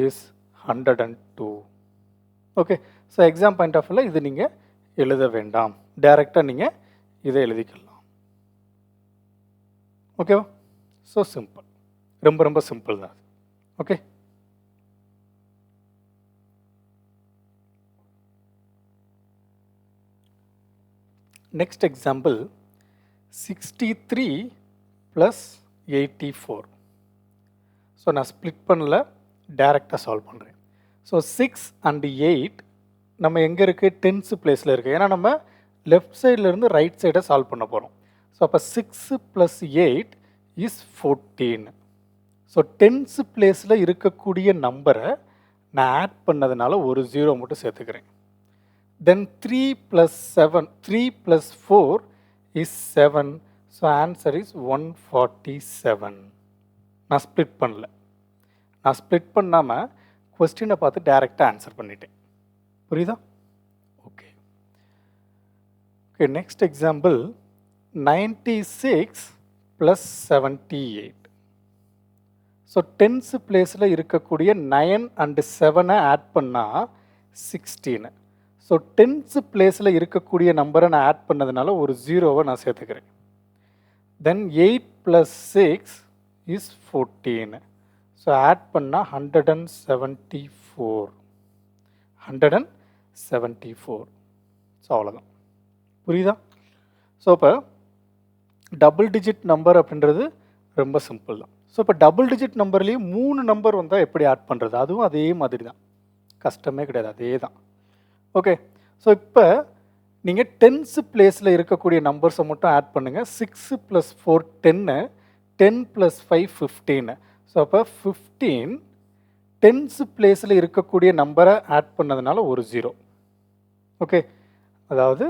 is 102. Okay. So exam point of வியூவில் இது நீங்கள் எழுத வேண்டாம், டைரெக்டாக நீங்கள் இதை எழுதிக்கலாம். ஓகேவா? ஸோ சிம்பிள், ரொம்ப ரொம்ப சிம்பிள் தான். ஓகே. Next example 63 + 84. ஸோ நான் ஸ்ப்ளிட் பண்ணல, டைரெக்டாக சால்வ் பண்ணுறேன். ஸோ 6 and 8 நம்ம எங்கே இருக்குது? டென்ஸ் பிளேஸில் இருக்குது. ஏன்னா நம்ம லெஃப்ட் சைட்லேருந்து ரைட் சைடை சால்வ் பண்ண போகிறோம். ஸோ அப்போ 6 + 8 is 14. ஸோ டென்ஸ் பிளேஸில் இருக்கக்கூடிய நம்பரை நான் ஆட் பண்ணதுனால ஒரு 0 மட்டும் சேர்த்துக்கிறேன். Then 3 + 7, 3 + 4 is 7. So answer is 147. நான் ஸ்ப்ளிட் பண்ணல. நான் ஸ்ப்ளிட் பண்ணாமல் கொஸ்டினை பார்த்து டைரெக்டாக ஆன்சர் பண்ணிட்டேன். புரியுதா? Okay. Okay. Next example 96 + 78. So tens பிளேஸில் இருக்கக்கூடிய 9 and 7-ஐ ஆட் பண்ணால் 16. ஸோ டென்ஸ் பிளேஸில் இருக்கக்கூடிய நம்பரை நான் ஆட் பண்ணதுனால ஒரு 0-வை நான் சேர்த்துக்கிறேன். தென் 8 + 6 is 14. ஸோ ஆட் பண்ணால் 174. ஸோ அவ்வளோதான். புரியுதா? ஸோ இப்போ டபுள் டிஜிட் நம்பர் அப்படின்றது ரொம்ப சிம்பிள் தான். ஸோ இப்போ டபுள் டிஜிட் நம்பர்லேயும் 3 நம்பர் வந்தால் எப்படி ஆட் பண்ணுறது? அதுவும் அதே மாதிரி தான், கஷ்டமே கிடையாது, அதே தான். ஓகே, ஸோ இப்போ நீங்கள் டென்ஸு பிளேஸில் இருக்கக்கூடிய நம்பர்ஸை மட்டும் ஆட் பண்ணுங்கள். 6 + 4 10, 10 + 5 15. ஸோ அப்போ 15 டென்ஸு பிளேஸில் இருக்கக்கூடிய நம்பரை ஆட் பண்ணதுனால ஒரு 0. ஓகே, அதாவது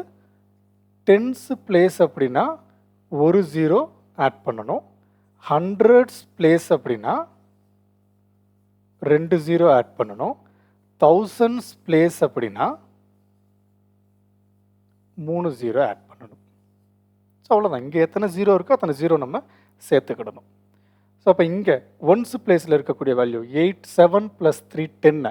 டென்ஸு பிளேஸ் அப்படின்னா ஒரு 0 ஆட் பண்ணணும். ஹண்ட்ரட்ஸ் பிளேஸ் அப்படின்னா 2 0 ஆட் பண்ணணும். தௌசண்ட்ஸ் பிளேஸ் அப்படின்னா 3 0 ஆட் பண்ணணும். ஸோ அவ்வளோதான். இங்கே எத்தனை 0 இருக்கோ அத்தனை 0 நம்ம சேர்த்துக்கிடணும். ஸோ அப்போ இங்கே ஒன்ஸ் பிளேஸில் இருக்கக்கூடிய வேல்யூ 8, 7 + 3 10,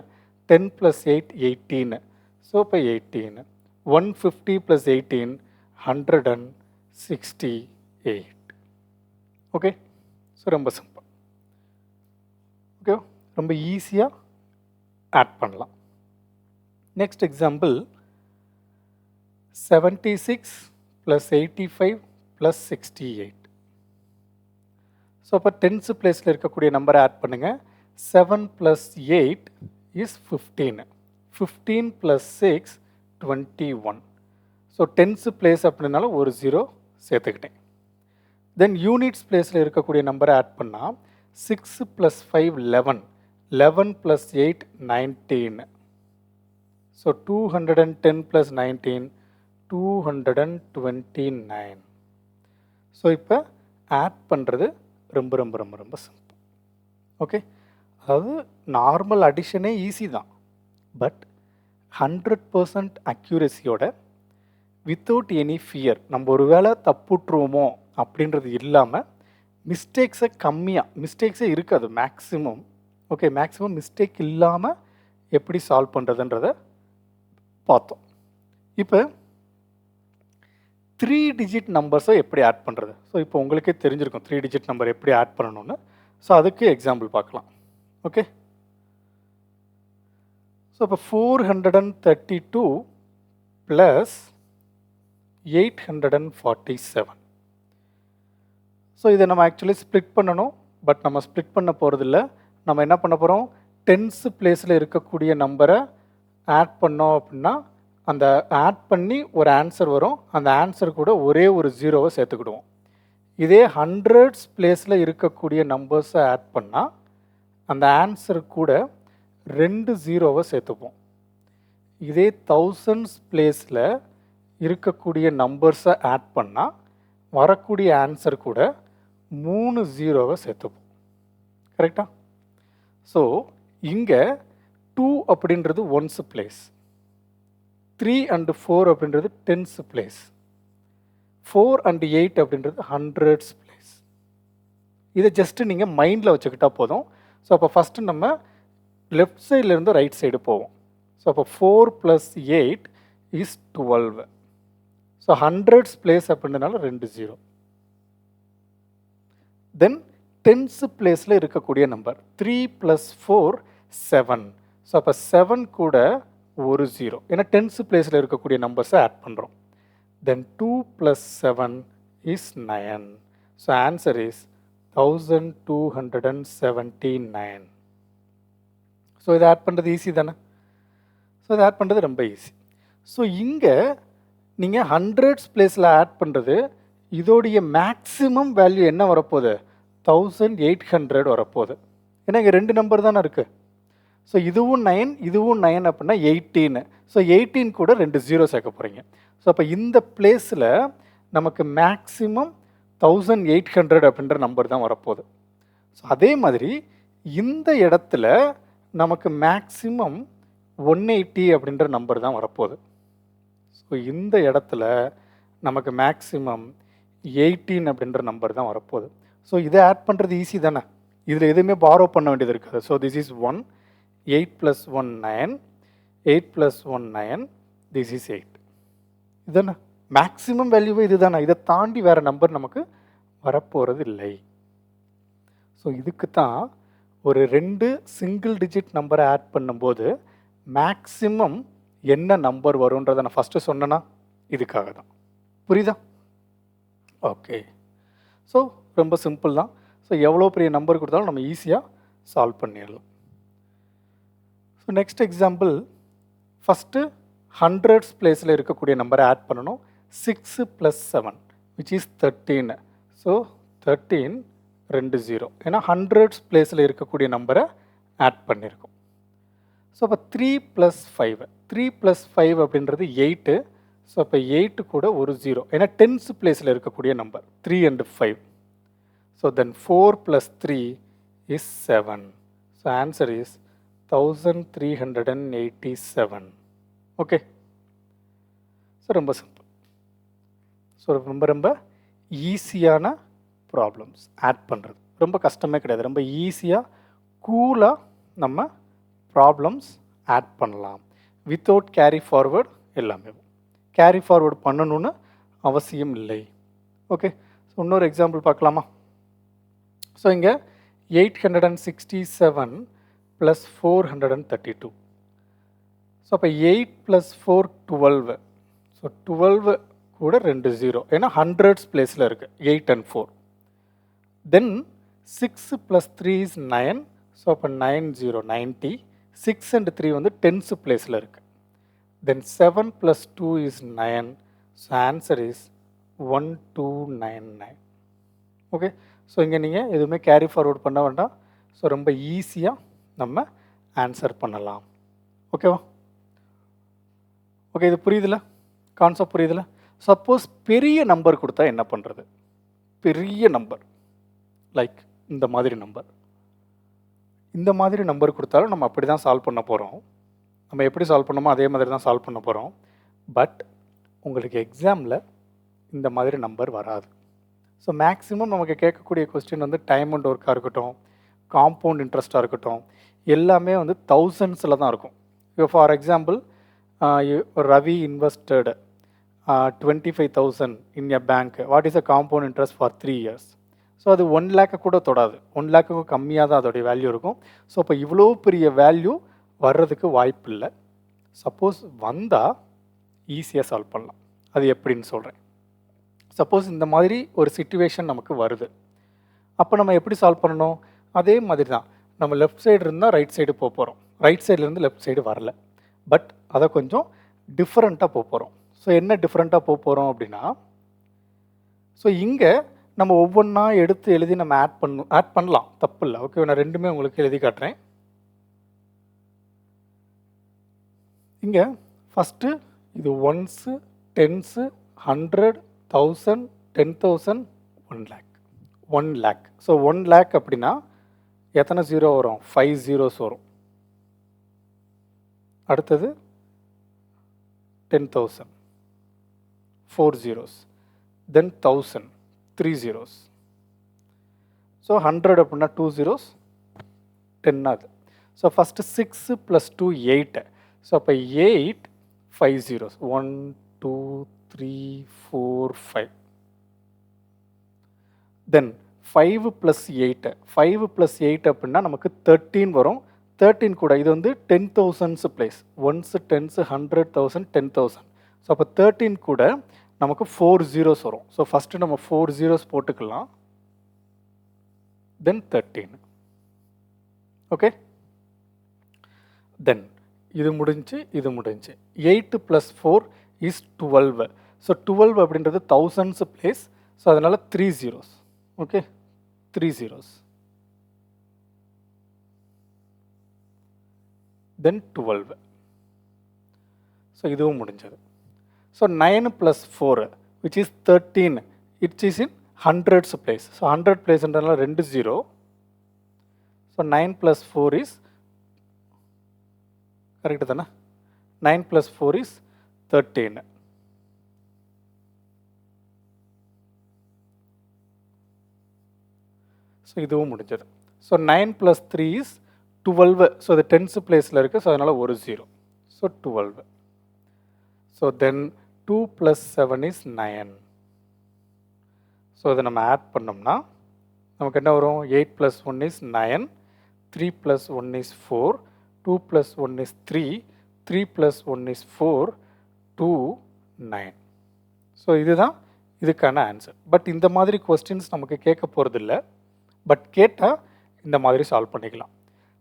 10 + 8 18. ஸோ இப்போ 18. 150 + 18 168. ஓகே, ஸோ ரொம்ப சிம்பிள். ஓகே, ரொம்ப ஈஸியாக ஆட் பண்ணலாம். Next example 76 + 85 + 68. ஸோ அப்போ டென்ஸு பிளேஸில் இருக்கக்கூடிய நம்பரை ஆட் பண்ணுங்கள். 7 + 8 இஸ் 15. 15 + 6 21. ஸோ டென்ஸு பிளேஸ் அப்படின்னால ஒரு 0 சேர்த்துக்கிட்டேன். தென் யூனிட்ஸ் பிளேஸில் இருக்கக்கூடிய நம்பரை ஆட் பண்ணால் 6 + 5 11, 11 + 8 19. ஸோ 210 + 19 229. ஸோ இப்போ ஆட் பண்ணுறது ரொம்ப ரொம்ப ரொம்ப ரொம்ப சிம்பிள். ஓகே, அதாவது நார்மல் அடிஷனே ஈஸி தான், பட் 100% அக்யூரஸியோட வித்தவுட் எனி ஃபியர், நம்ம ஒரு வேளை தப்புட்டுருவோமோ அப்படின்றது இல்லாமல் மிஸ்டேக்ஸை கம்மியாக, மிஸ்டேக்ஸே இருக்காது மேக்ஸிமம். ஓகே, மேக்ஸிமம் மிஸ்டேக் இல்லாமல் எப்படி சால்வ் பண்ணுறதுன்றதை பார்த்தோம். இப்போ 3 டிஜிட் நம்பர்ஸை எப்படி ஆட் பண்ணுறது? ஸோ இப்போ உங்களுக்கே தெரிஞ்சிருக்கும் 3 டிஜிட் நம்பர் எப்படி ஆட் பண்ணணும்னு. ஸோ அதுக்கு எக்ஸாம்பிள் பார்க்கலாம். ஓகே, ஸோ இப்போ 432 + 847. ஸோ இதை நம்ம ஆக்சுவலி ஸ்ப்ளிட் பண்ணணும், பட் நம்ம ஸ்ப்ளிட் பண்ண போகிறதில்ல. நம்ம என்ன பண்ண போகிறோம், டென்ஸு பிளேஸில் இருக்கக்கூடிய நம்பரை ஆட் பண்ணோம் அப்படின்னா அந்த ஆட் பண்ணி ஒரு ஆன்சர் வரும். அந்த ஆன்சர் கூட ஒரே ஒரு 0வை சேர்த்துக்கிடுவோம். இதே ஹண்ட்ரட்ஸ் பிளேஸில் இருக்கக்கூடிய நம்பர்ஸை ஆட் பண்ணால் அந்த ஆன்சர் கூட 2 0வை சேர்த்துப்போம். இதே தௌசண்ட்ஸ் பிளேஸில் இருக்கக்கூடிய நம்பர்ஸை ஆட் பண்ணால் வரக்கூடிய ஆன்சர் கூட 3 0வை சேர்த்துப்போம். கரெக்டா? ஸோ இங்கே 2 அப்படின்றது ஒன்ஸ் பிளேஸ், 3 and 4 அப்படின்றது டென்ஸ் பிளேஸ், 4 and 8 அப்படின்றது ஹண்ட்ரட்ஸ் பிளேஸ். இதை ஜஸ்ட்டு நீங்கள் மைண்டில் வச்சுக்கிட்டா போதும். ஸோ அப்போ ஃபஸ்ட்டு நம்ம லெஃப்ட் சைட்லேருந்து ரைட் சைடு போவோம். ஸோ அப்போ 4 + 8 இஸ் 12. ஸோ ஹண்ட்ரட்ஸ் பிளேஸ் அப்படின்றதுனால 2 0. தென் டென்ஸு பிளேஸில் இருக்கக்கூடிய நம்பர் 3 + 4 7. ஸோ அப்போ 7 கூட ஒரு 0, ஏன்னா டென்ஸு பிளேஸில் இருக்கக்கூடிய நம்பர்ஸை ஆட் பண்ணுறோம். தென் 2 + 7 is 9. So answer is 1279. So இதை ஆட் பண்ணுறது ஈஸி தானே? ஸோ இதை ஆட் பண்ணுறது ரொம்ப ஈஸி. ஸோ இங்கே நீங்கள் ஹண்ட்ரட்ஸ் பிளேஸில் ஆட் பண்ணுறது, இதோடைய மேக்ஸிமம் வேல்யூ என்ன வரப்போகுது, 1800 வரப்போகுது. ஏன்னா இங்கே 2 நம்பர் தானே இருக்குது. ஸோ இதுவும் 9 இதுவும் 9 அப்படின்னா 18. ஸோ 18 கூட 2 0 சேர்க்க போகிறீங்க. ஸோ அப்போ இந்த பிளேஸில் நமக்கு மேக்ஸிமம் 1800 அப்படின்ற நம்பர் தான் வரப்போகுது. ஸோ அதே மாதிரி இந்த இடத்துல நமக்கு மேக்ஸிமம் 180 அப்படின்ற நம்பர் தான் வரப்போகுது. ஸோ இந்த இடத்துல நமக்கு மேக்ஸிமம் 18 அப்படின்ற நம்பர் தான் வரப்போகுது. ஸோ இதை ஆட் பண்ணுறது ஈஸி தானே, இதில் எதுவுமே பாரோ பண்ண வேண்டியது இருக்காது. So this is 1, 8 + 1 9, 8 + 1 9, this is 8. இதுதானே மேக்ஸிமம் வேல்யூவே, இது தானே. இதை தாண்டி வேறு நம்பர் நமக்கு வரப்போகிறது இல்லை. ஸோ இதுக்கு தான் ஒரு 2 சிங்கிள் டிஜிட் நம்பரை ஆட் பண்ணும்போது மேக்ஸிமம் என்ன நம்பர் வரும்ன்றதை நான் ஃபஸ்ட்டு சொன்னேன்னா இதுக்காக தான். புரியுதா? ஓகே. ஸோ ரொம்ப சிம்பிள் தான். ஸோ எவ்வளோ பெரிய நம்பர் கொடுத்தாலும் நம்ம ஈஸியாக சால்வ் பண்ணிடலாம். So next example, first hundreds பிளேஸில் இருக்கக்கூடிய நம்பரை ஆட் பண்ணணும். 6 + 7 which is 13. ஸோ 13 2 0, ஏன்னா ஹண்ட்ரட்ஸ் பிளேஸில் இருக்கக்கூடிய நம்பரை ஆட் பண்ணியிருக்கோம். ஸோ அப்போ 3 + 5, 3 + 5 அப்படின்றது 8. ஸோ அப்போ 8 கூட ஒரு 0, ஏன்னா டென்ஸ் பிளேஸில் இருக்கக்கூடிய number 3 and 5. So then 4 + 3 is 7. So answer is 1387. Okay. So ரொம்ப சிம்பிள். ஸோ ரொம்ப ரொம்ப ஈஸியான ப்ராப்ளம்ஸ் ஆட் பண்ணுறது ரொம்ப கஷ்டமே கிடையாது. ரொம்ப ஈஸியாக கூலாக நம்ம ப்ராப்ளம்ஸ் ஆட் பண்ணலாம் வித்தவுட் கேரி ஃபார்வர்ட். எல்லாமே கேரி ஃபார்வர்டு பண்ணணும்னு அவசியம் இல்லை. ஓகே. ஸோ இன்னொரு எக்ஸாம்பிள் பார்க்கலாமா? ஸோ இங்கே 867 + 432. ஸோ அப்போ 8 + 4 12. ஸோ 12 கூட 2 0, ஏன்னா ஹண்ட்ரட்ஸ் பிளேஸில் இருக்குது 8 and 4. Then 6 + 3 is 9. ஸோ அப்போ 9 0 90. 6 and 3 வந்து டென்ஸ் பிளேஸில் இருக்குது. தென் 7 + 2 is 9. So answer is 1299. Okay. So இங்கே நீங்கள் எதுவுமே கேரி ஃபார்வர்ட் பண்ண வேண்டாம். ஸோ ரொம்ப ஈஸியாக நம்ம ஆன்சர் பண்ணலாம். ஓகேவா? ஓகே. இது புரியுதுல? கான்செப்ட் புரியுதுல? சப்போஸ் பெரிய நம்பர் கொடுத்தா என்ன பண்ணுறது? பெரிய நம்பர் லைக் இந்த மாதிரி நம்பர், இந்த மாதிரி நம்பர் கொடுத்தாலும் நம்ம அப்படி தான் சால்வ் பண்ண போகிறோம். நம்ம எப்படி சால்வ் பண்ணோமோ அதே மாதிரி தான் சால்வ் பண்ண போகிறோம். பட் உங்களுக்கு எக்ஸாமில் இந்த மாதிரி நம்பர் வராது. ஸோ மேக்ஸிமம் நமக்கு கேட்கக்கூடிய கொஸ்டின் வந்து டைம் அண்ட் ஒர்க்காக இருக்கட்டும், காம்பவுண்ட் இன்ட்ரெஸ்ட்டாக இருக்கட்டும், எல்லாமே வந்து தௌசண்ட்ஸில் தான் இருக்கும். இப்போ for example, Ravi invested 25,000 in a bank. What is a compound interest for 3 years? So அது 1 lakh கூட தொடாது. 1 lakh கம்மியாக தான் அதோடைய வேல்யூ இருக்கும். ஸோ அப்போ இவ்வளோ பெரிய வேல்யூ வர்றதுக்கு வாய்ப்பு இல்லை. சப்போஸ் வந்தால் ஈஸியாக சால்வ் பண்ணலாம். அது எப்படின்னு சொல்கிறேன். சப்போஸ் இந்த மாதிரி ஒரு சிச்சுவேஷன் நமக்கு வருது, அப்போ நம்ம எப்படி சால்வ் பண்ணணும்? அதே மாதிரி தான். நம்ம லெஃப்ட் சைடு இருந்தால் ரைட் சைடு போக போகிறோம், ரைட் சைட்லேருந்து லெஃப்ட் சைடு வரல. பட் அதை கொஞ்சம் டிஃப்ரெண்ட்டாக போக போகிறோம். ஸோ என்ன டிஃப்ரெண்ட்டாக போக போகிறோம் அப்படின்னா, ஸோ இங்கே நம்ம ஒவ்வொன்றா எடுத்து எழுதி நம்ம ஆட் பண்ணலாம், தப்பு இல்லை. ஓகே, நான் ரெண்டுமே உங்களுக்கு எழுதி காட்டுறேன். இங்கே ஃபஸ்ட்டு இது once, tens, 100, 1000, 10,000, 1 lakh. 1 lakh. So 1 lakh அப்படின்னா எத்தனை ஜீரோ வரும்? 5 zeros வரும். அடுத்தது 10,000, 4 zeros. தென் 1000, 3 zeros. ஸோ 100 அப்படின்னா 2 zeros, 10 அது. So first 6 + 2 8. ஸோ அப்போ 8 5 zeros, 1 2 3 4 5. தென் 5 + 8, 5 + 8 அப்படின்னா நமக்கு 13 வரும். 13 கூட இது வந்து 10,000s place, 1s 10s 100,000 10,000. So அப்போ 13 கூட நமக்கு 4 zeros வரும். ஸோ ஃபஸ்ட்டு நம்ம 4 zeros போட்டுக்கலாம். தென் 13. ஓகே. தென் இது முடிஞ்சு, இது முடிஞ்சு. 8 + 4 is 12. ஸோ 12 அப்படின்றது thousands பிளேஸ். ஸோ அதனால் 3 zeros. Okay, 3 zeros. தென் 12. ஸோ இதுவும் முடிஞ்சது. So 9 + 4 which is 13. It is in hundreds place. So 100 பிளேஸ்ன்றதுனால 2 0. So 9 + 4 is correct தானே? 9 + 4 is 13. ஸோ இதுவும் முடிஞ்சது. So 9 + 3 is 12. ஸோ இது 10th பிளேஸில் இருக்குது. ஸோ அதனால் ஒரு 0. So 12. So then 2 + 7 is 9. So இதை நம்ம ஆட் பண்ணோம்னா நமக்கு என்ன வரும்? 8 + 1 is 9, 3 + 1 is 4, 2 + 1 is 3, 3 + 1 is 4, 2 9. So இதுதான் இதுக்கான ஆன்சர். பட் இந்த மாதிரி கொஸ்டின்ஸ் நமக்கு கேட்க போகிறதில்ல. பட் கேட்டால் இந்த மாதிரி சால்வ் பண்ணிக்கலாம்.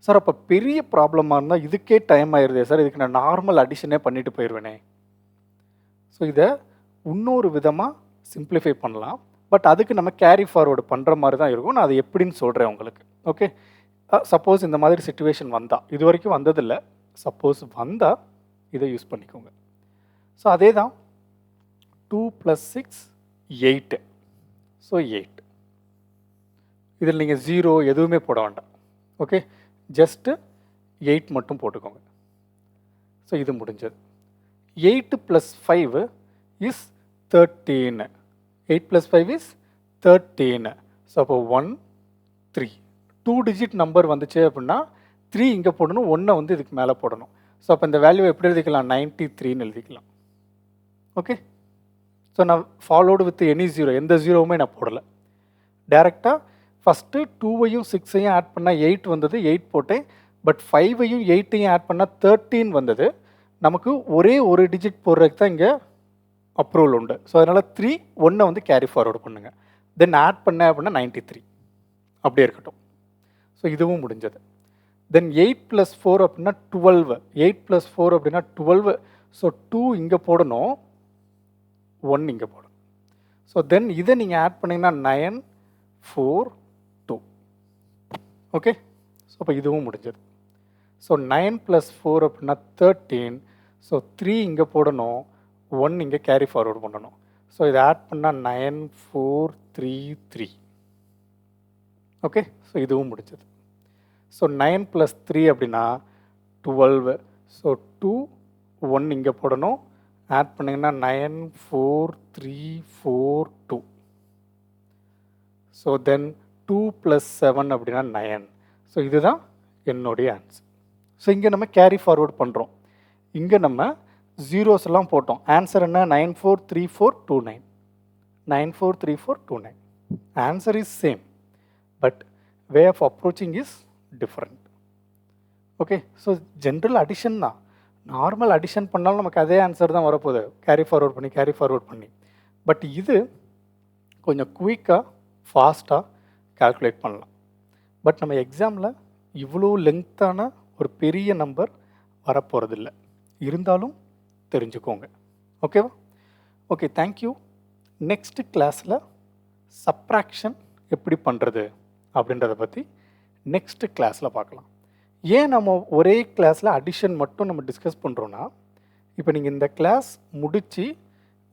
சார் அப்போ பெரிய ப்ராப்ளமாக இருந்தால் இதுக்கே டைம் ஆயிடுதே சார், இதுக்கு நான் நார்மல் அடிஷனே பண்ணிட்டு போயிடுவேனே. ஸோ இதை இன்னொரு விதமாக சிம்பிளிஃபை பண்ணலாம். பட் அதுக்கு நம்ம கேரி ஃபார்வர்டு பண்ணுற மாதிரி தான் இருக்கும். நான் அது எப்படின்னு சொல்கிறேன் உங்களுக்கு. ஓகே, சப்போஸ் இந்த மாதிரி சிச்சுவேஷன் வந்தால், இது வரைக்கும் வந்ததில்லை, சப்போஸ் வந்தால் இதை யூஸ் பண்ணிக்கோங்க. ஸோ அதே தான் 2 + 6 8. ஸோ 8 இதில் நீங்கள் 0 எதுவுமே போட வேண்டாம். ஓகே, ஜஸ்ட்டு 8 மட்டும் போட்டுக்கோங்க. ஸோ இது முடிஞ்சது. 8 + 5 இஸ் 13. 8 + 5 இஸ் 13. ஸோ அப்போ 1 3 2 டிஜிட் நம்பர் வந்துச்சு அப்படின்னா 3 இங்கே போடணும், 1 வந்து இதுக்கு மேலே போடணும். ஸோ அப்போ இந்த வேல்யூவை எப்படி எழுதிக்கலாம்? 93ன்னு எழுதிக்கலாம். ஓகே, ஸோ நான் ஃபாலோடு வித் எனி 0, எந்த ஜீரோவுமே நான் போடலை. டேரெக்டாக ஃபஸ்ட்டு 2வையும் 6ஐயும் ஆட் பண்ணால் 8 வந்தது, 8 போட்டேன். பட் 5ஐயும் 8ஐயும் ஆட் பண்ணால் 13 வந்தது. நமக்கு ஒரே ஒரு டிஜிட் போடுறதுக்கு தான் இங்கே அப்ரூவல் உண்டு. ஸோ அதனால் 3 1 வந்து கேரி ஃபார்வர்டு பண்ணுங்கள். தென் ஆட் பண்ண அப்படின்னா 93 அப்படியே இருக்கட்டும். ஸோ இதுவும் முடிஞ்சது. தென் 8 + 4 அப்படின்னா 12. 8 + 4 அப்படின்னா 12. ஸோ 2 இங்கே போடணும், 1 இங்கே போடணும். ஸோ தென் இதை நீங்கள் ஆட் பண்ணிங்கன்னா 9 4 2. ஓகே, ஸோ அப்போ இதுவும் முடிஞ்சது. ஸோ 9 + 4 அப்படின்னா 13. ஸோ 3 இங்கே போடணும், 1 இங்கே கேரி ஃபார்வர்டு பண்ணணும். ஸோ இதை ஆட் பண்ணால் 9 4 3 3. ஓகே, ஸோ இதுவும் முடிஞ்சது. ஸோ 9 + 3 அப்படின்னா 12. ஸோ 2 1 இங்கே போடணும், ஆட் பண்ணிங்கன்னா 9 4 3 4 2. ஸோ தென் 2 + 7 அப்படின்னா 9. ஸோ இதுதான் என்னுடைய ஆன்சர். ஸோ இங்கே நம்ம கேரி ஃபார்வர்ட் பண்ணுறோம். இங்கே நம்ம ஜீரோஸ் எல்லாம் போட்டோம். ஆன்சர் என்ன? 943429. 943429. Answer is same, but way of approaching is different. Okay, so general addition தான். நார்மல் அடிஷன் பண்ணாலும் நமக்கு அதே ஆன்சர் தான் வரப்போகுது, கேரி ஃபார்வர்ட் பண்ணி. பட் இது கொஞ்சம் குயிக்காக ஃபாஸ்ட்டாக கால்குலேட் பண்ணலாம். பட் நம்ம எக்ஸாமில் இவ்வளோ லெங்க்த்தான ஒரு பெரிய நம்பர் வரப்போகிறதில்ல. இருந்தாலும் தெரிஞ்சுக்கோங்க. ஓகேவா? Okay, thank you. நெக்ஸ்ட் கிளாஸில் சப்ராக்ஷன் எப்படி பண்ணுறது அப்படின்றத பற்றி நெக்ஸ்ட் கிளாஸில் பார்க்கலாம். ஏன் நம்ம ஒரே கிளாஸில் அடிஷன் மட்டும் நம்ம டிஸ்கஸ் பண்ணுறோன்னா, இப்போ நீங்கள் இந்த கிளாஸ் முடித்து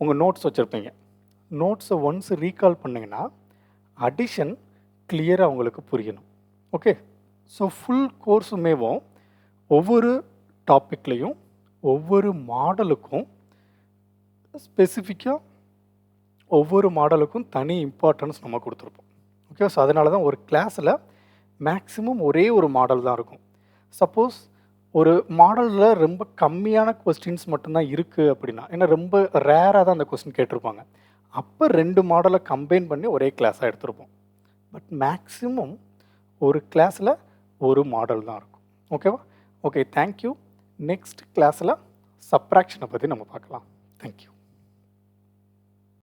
உங்கள் நோட்ஸ் வச்சுருப்பீங்க. நோட்ஸை ஒன்ஸ் ரீகால் பண்ணிங்கன்னா அடிஷன் கிளியராக உங்களுக்கு புரியணும். ஓகே, ஸோ ஃபுல் கோர்ஸுமேவும் ஒவ்வொரு டாப்பிக்லேயும் ஒவ்வொரு மாடலுக்கும் ஸ்பெசிஃபிக்காக ஒவ்வொரு மாடலுக்கும் தனி இம்பார்ட்டன்ஸ் நம்ம கொடுத்துருப்போம். ஓகே, ஸோ அதனால தான் ஒரு கிளாஸில் மேக்ஸிமம் ஒரே ஒரு மாடல் தான் இருக்கும். சப்போஸ் ஒரு மாடலில் ரொம்ப கம்மியான கொஸ்டின்ஸ் மட்டும்தான் இருக்குது அப்படின்னா, ஏன்னா ரொம்ப ரேராக தான் அந்த கொஸ்டின் கேட்டிருப்பாங்க, அப்போ 2 மாடலை கம்பைன் பண்ணி ஒரே கிளாஸாக எடுத்திருப்போம். பட் மேக்ஸிமம் ஒரு கிளாஸில் ஒரு மாடல் தான் இருக்கும். ஓகேவா? Okay, thank you. நெக்ஸ்ட் கிளாஸில் சப்ராக்ஷனை பற்றி நம்ம பார்க்கலாம். தேங்க்யூ.